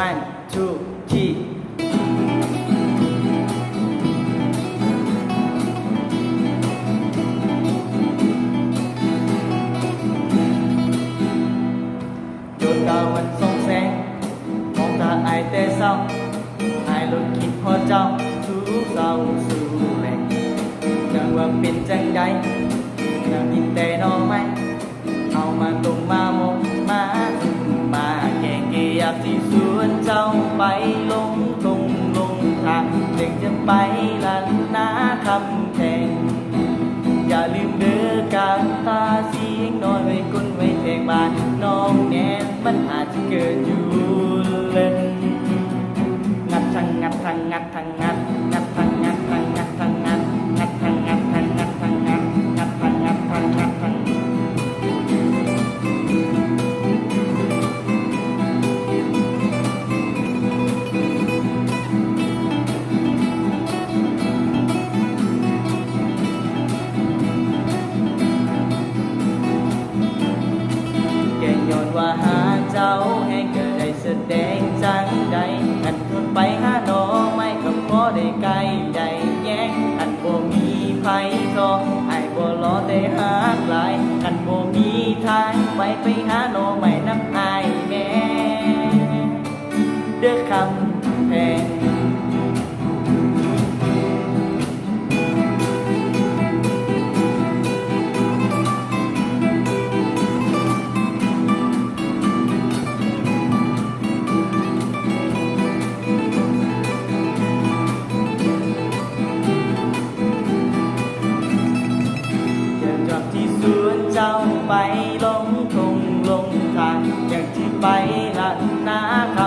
one two three โยนตาวันส่องแสงมองตาอายแต่เศร้าอายลดคิดพอเจ้าทุกเศร้าสู่แหลงจังว่าเป็นจังใดอยากกินแต่นอไม้เอามาตรงมาหมกมาจุ่มมาแกงเกียบที่สวนเจ้าไปลงตรงลงทางเด็กจะไปลันนาคำแพงอย่าลืมเด้อกาตาเสียงน้อยไว้ก้นไว้แทงบานน้องแนนมันอาจจะเกิดอยู่เล่นงัดทางงัดทางงัดทางงัดงัดทางงัดทางงัดทางงัดงัดทางงัดทางงัดทางงัดงัดทางงัดทางงัดทางย้อนว่าหาเจ้าแห่งเกิดได้แสดงจังใดอันทนไปหาน้องไม่ก็พอได้ไกลใจแย้งอันบ่มีไผทองไอ้บ่รอแต่หาหลายอันบ่มีทางไปหาน้องไม่นับอายแม่เด้อคำแพงที่สวนเจ้าไปลงทงลงทางอย่างที่ไปละนาค